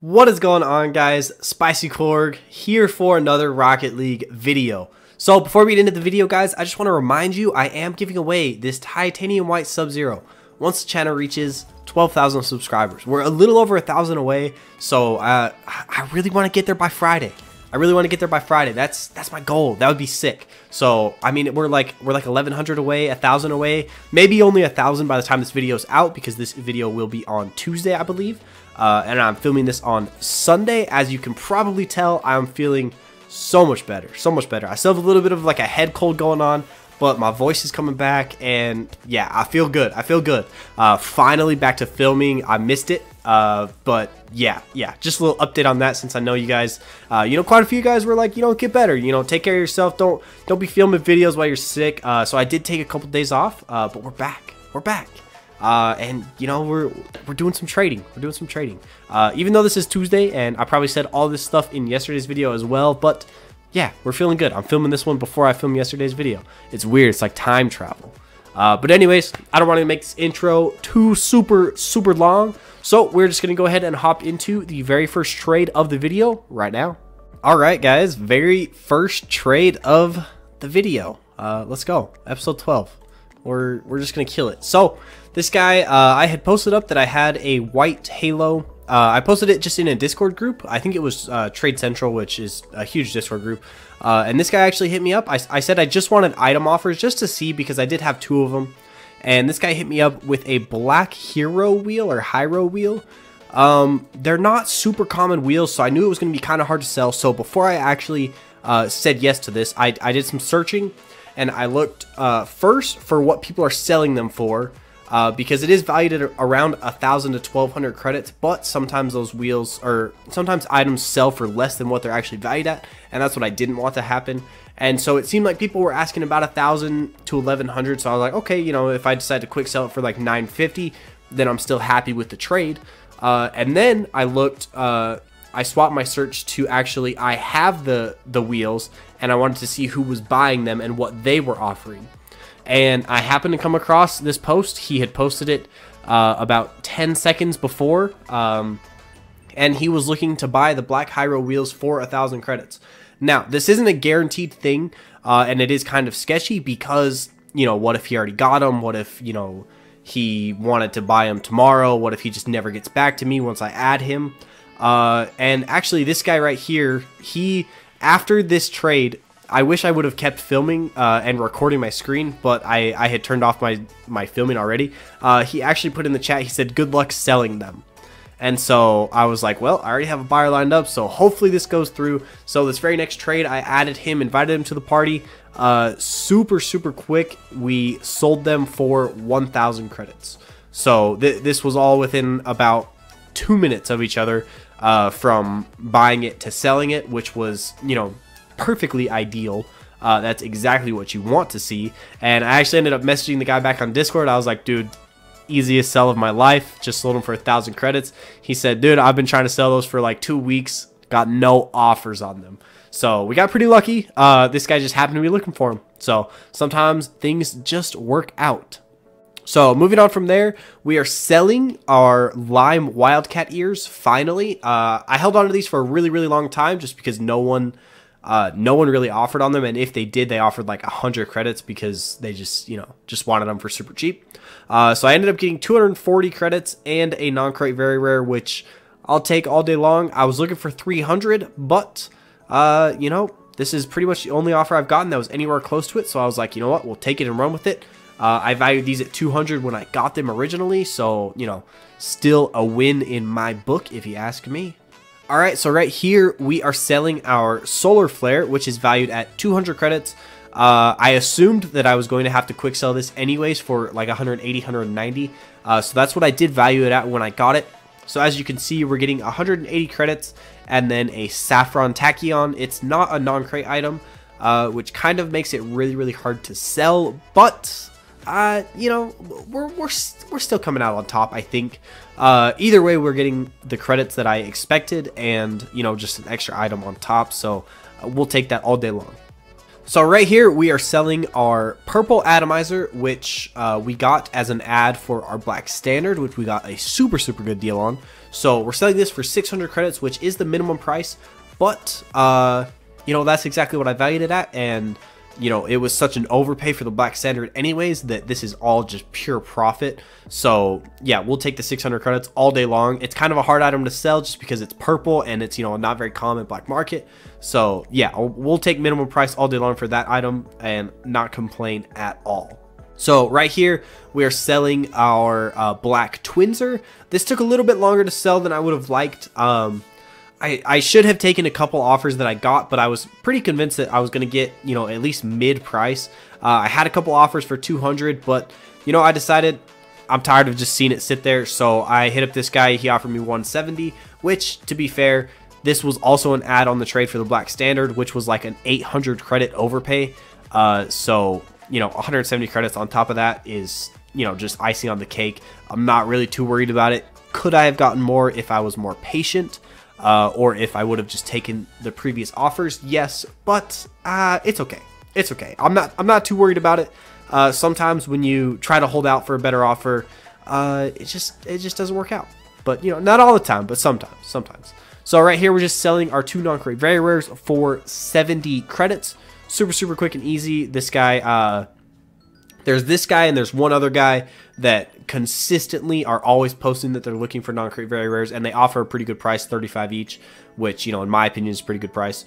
What is going on, guys? Spicy Korg here for another Rocket League video. So before we get into the video, guys, I just want to remind you I am giving away this titanium white Sub-Zero once the channel reaches 12,000 subscribers. We're a little over 1,000 away, so I really want to get there by Friday. That's my goal. That would be sick. So I mean, we're like 1,100 away, 1,000 away, maybe only 1,000 by the time this video is out, because this video will be on Tuesday, I believe. And I'm filming this on Sunday. As you can probably tell, I'm feeling so much better. I still have a little bit of like a head cold going on, but my voice is coming back, and yeah, I feel good. Finally back to filming. I missed it, but yeah, just a little update on that, since I know you guys, quite a few guys were like, get better, take care of yourself, don't be filming videos while you're sick. So I did take a couple days off, but we're back. And we're doing some trading. Even though this is Tuesday, and I probably said all this stuff in yesterday's video as well, but yeah, we're feeling good. I'm filming this one before I filmed yesterday's video. It's weird. It's like time travel. But anyways, I don't want to make this intro too super long, so we're just gonna go ahead and hop into the very first trade of the video right now. All right, guys, very first trade of the video. Let's go. Episode 12. We're just gonna kill it. So this guy, I had posted up that I had a white halo. I posted it just in a Discord group. I think it was Trade Central, which is a huge Discord group. And this guy actually hit me up. I said I just wanted item offers just to see, because I did have 2 of them. And this guy hit me up with a black hero wheel or Hyro wheel. They're not super common wheels, so I knew it was going to be kind of hard to sell. So before I actually said yes to this, I did some searching, and I looked first for what people are selling them for. Because it is valued at around 1,000 to 1,200 credits, but sometimes those wheels, or sometimes items, sell for less than what they're actually valued at, and that's what I didn't want to happen. And so it seemed like people were asking about 1,000 to 1,100, so I was like, okay, if I decide to quick sell it for like 950, then I'm still happy with the trade. And then I looked, I swapped my search to actually, I have the wheels, and I wanted to see who was buying them and what they were offering. And I happened to come across this post. He had posted it about 10 seconds before, and he was looking to buy the black Hyro wheels for 1,000 credits. Now, this isn't a guaranteed thing, and it is kind of sketchy, because, what if he already got them? What if, he wanted to buy them tomorrow? What if he just never gets back to me once I add him? And actually, this guy right here, after this trade, I wish I would have kept filming and recording my screen, but I had turned off my filming already. He actually put in the chat, he said, good luck selling them. And so I was like, well, I already have a buyer lined up, so hopefully this goes through. So this very next trade, I added him, invited him to the party. Super quick, we sold them for 1,000 credits. So this was all within about 2 minutes of each other, from buying it to selling it, which was, perfectly ideal. That's exactly what you want to see. And I actually ended up messaging the guy back on Discord. I was like, dude, easiest sell of my life, just sold him for 1,000 credits. He said, dude, I've been trying to sell those for like 2 weeks, got no offers on them. So we got pretty lucky. This guy just happened to be looking for them. So sometimes things just work out. So moving on from there, we are selling our lime wildcat ears finally. I held on to these for a really long time, just because no one really offered on them, and if they did, they offered like 100 credits, because they just wanted them for super cheap. So I ended up getting 240 credits and a non-crate very rare, which I'll take all day long. I was looking for 300, but this is pretty much the only offer I've gotten that was anywhere close to it. So I was like, you know what, we'll take it and run with it. I valued these at 200 when I got them originally, so still a win in my book, if you ask me. Alright, so right here we are selling our solar flare, which is valued at 200 credits. I assumed that I was going to have to quick sell this anyways for like 180, 190. So that's what I did value it at when I got it. So as you can see, we're getting 180 credits and then a saffron tachyon. It's not a non-crate item, which kind of makes it really hard to sell, but we're still coming out on top, I think. Either way, we're getting the credits that I expected, and just an extra item on top, so we'll take that all day long. So right here we are selling our purple atomizer, which we got as an ad for our black standard, which we got a super good deal on. So we're selling this for 600 credits, which is the minimum price, but you know, that's exactly what I valued it at, and you know, it was such an overpay for the Black Standard anyways that this is all just pure profit. So yeah, we'll take the 600 credits all day long. It's kind of a hard item to sell just because it's purple and it's, you know, not very common black market. So yeah, we'll take minimum price all day long for that item and not complain at all. So right here, we are selling our Black Twinser. This took a little bit longer to sell than I would have liked. I should have taken a couple offers that I got, but I was pretty convinced that I was going to get, you know, at least mid-price. I had a couple offers for 200, but, you know, I decided I'm tired of just seeing it sit there, so I hit up this guy. He offered me 170, which, to be fair, this was also an ad on the trade for the Black Standard, which was like an 800 credit overpay. So, you know, 170 credits on top of that is, you know, just icing on the cake. I'm not really too worried about it. Could I have gotten more if I was more patient? Or if I would have just taken the previous offers? Yes, but it's okay. It's okay. I'm not too worried about it. Sometimes when you try to hold out for a better offer, it just doesn't work out. But you know, not all the time, but sometimes. So right here, we're just selling our 2 non-crate very rares for 70 credits. Super quick and easy. This guy, there's this guy and there's one other guy that consistently are always posting that they're looking for non-crate very rares, and they offer a pretty good price, 35 each, which, you know, in my opinion is a pretty good price,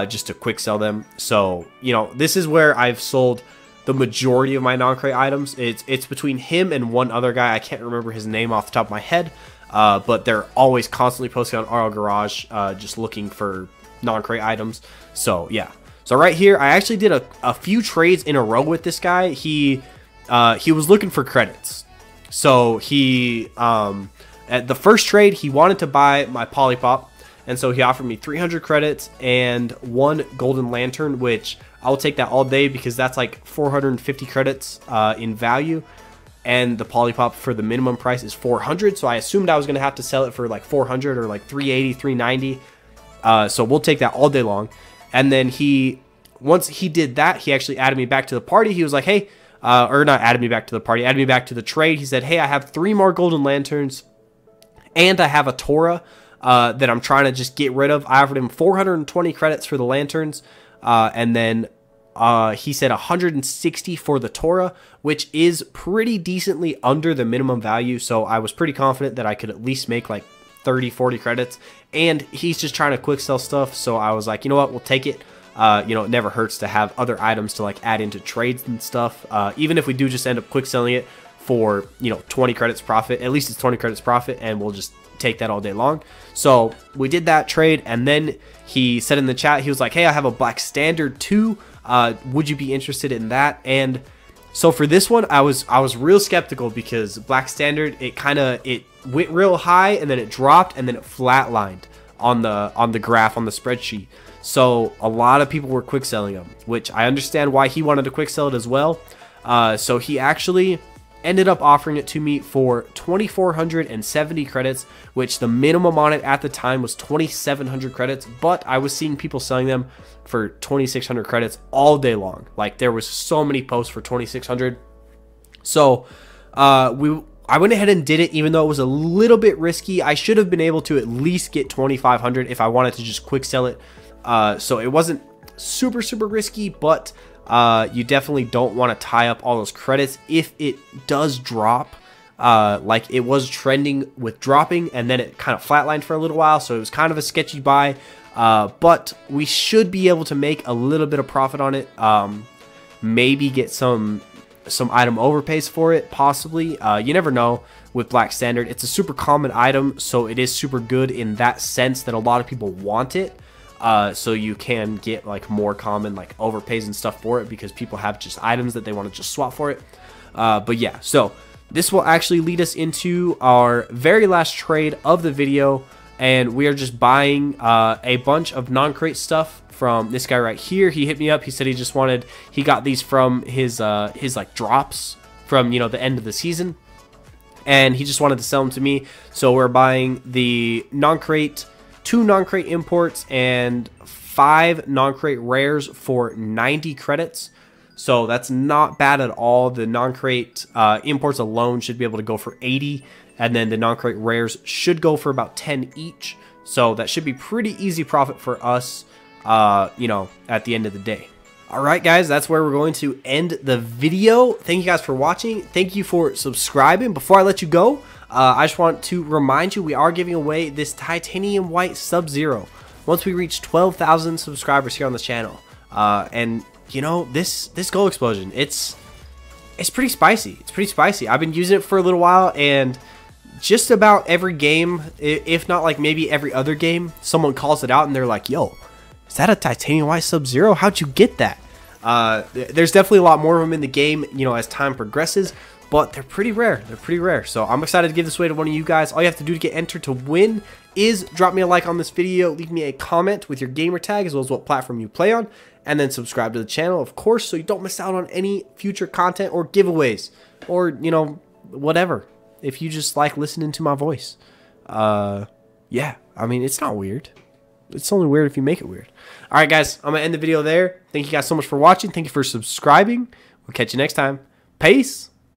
just to quick sell them. So, you know, this is where I've sold the majority of my non-crate items. It's between him and one other guy. I can't remember his name off the top of my head, but they're always constantly posting on RL Garage, just looking for non-crate items. So yeah. So right here, I actually did a few trades in a row with this guy. He was looking for credits. So he, at the first trade, he wanted to buy my Polypop. And so he offered me 300 credits and 1 Golden Lantern, which I'll take that all day because that's like 450 credits in value. And the Polypop for the minimum price is 400. So I assumed I was going to have to sell it for like 400 or like 380, 390. So we'll take that all day long. And then once he did that, he actually added me back to the party. He was like, hey, or not added me back to the party, added me back to the trade. He said, hey, I have 3 more Golden Lanterns and I have a Tora that I'm trying to just get rid of. I offered him 420 credits for the Lanterns. And then he said 160 for the Tora, which is pretty decently under the minimum value. So I was pretty confident that I could at least make like 30, 40 credits, and he's just trying to quick sell stuff. So I was like, you know what, we'll take it. You know, it never hurts to have other items to like add into trades and stuff. Even if we do just end up quick selling it for, you know, 20 credits profit, at least it's 20 credits profit, and we'll just take that all day long. So we did that trade, and then he said in the chat, he was like, hey, I have a Black Standard too. Would you be interested in that? And so for this one, I was real skeptical because Black Standard, it went real high and then it dropped and then it flatlined on the graph on the spreadsheet. So a lot of people were quick selling them, which I understand why he wanted to quick sell it as well. So he actually ended up offering it to me for 2,470 credits, which the minimum on it at the time was 2,700 credits, but I was seeing people selling them for 2,600 credits all day long. Like, there was so many posts for 2,600. So I went ahead and did it, even though it was a little bit risky. I should have been able to at least get 2,500 if I wanted to just quick sell it. So it wasn't super risky, but you definitely don't want to tie up all those credits if it does drop. Like it was trending with dropping, and then it kind of flatlined for a little while, so it was kind of a sketchy buy. But we should be able to make a little bit of profit on it. Maybe get some item overpays for it, possibly. You never know with Black Standard. It's a super common item, so it is super good in that sense that a lot of people want it. So you can get like more common like overpays and stuff for it because people have just items that they want to just swap for it. But yeah, so this will actually lead us into our very last trade of the video, and we are just buying a bunch of non-crate stuff from this guy right here. He hit me up. He said he got these from his like drops from, you know, the end of the season, and he just wanted to sell them to me. So we're buying the non-crate, 2 non-crate imports and 5 non-crate rares for 90 credits. So that's not bad at all. The non-crate imports alone should be able to go for 80. and then the non-crate rares should go for about 10 each. So that should be pretty easy profit for us, you know, at the end of the day. Alright guys, that's where we're going to end the video. Thank you guys for watching. Thank you for subscribing. Before I let you go, I just want to remind you we are giving away this titanium white Sub-Zero once we reach 12,000 subscribers here on the channel. And you know, this gold explosion, it's pretty spicy. It's pretty spicy. I've been using it for a little while, and just about every game, if not like maybe every other game, someone calls it out and they're like, yo, is that a titanium white Sub-Zero? How'd you get that? There's definitely a lot more of them in the game, you know, as time progresses, but they're pretty rare. They're pretty rare. So I'm excited to give this away to one of you guys. All you have to do to get entered to win is drop me a like on this video, leave me a comment with your gamer tag as well as what platform you play on, and then subscribe to the channel, of course, so you don't miss out on any future content or giveaways or, you know, whatever. If you just like listening to my voice. Yeah, I mean, it's not weird. It's only weird if you make it weird. Alright guys, I'm going to end the video there. Thank you guys so much for watching. Thank you for subscribing. We'll catch you next time. Peace.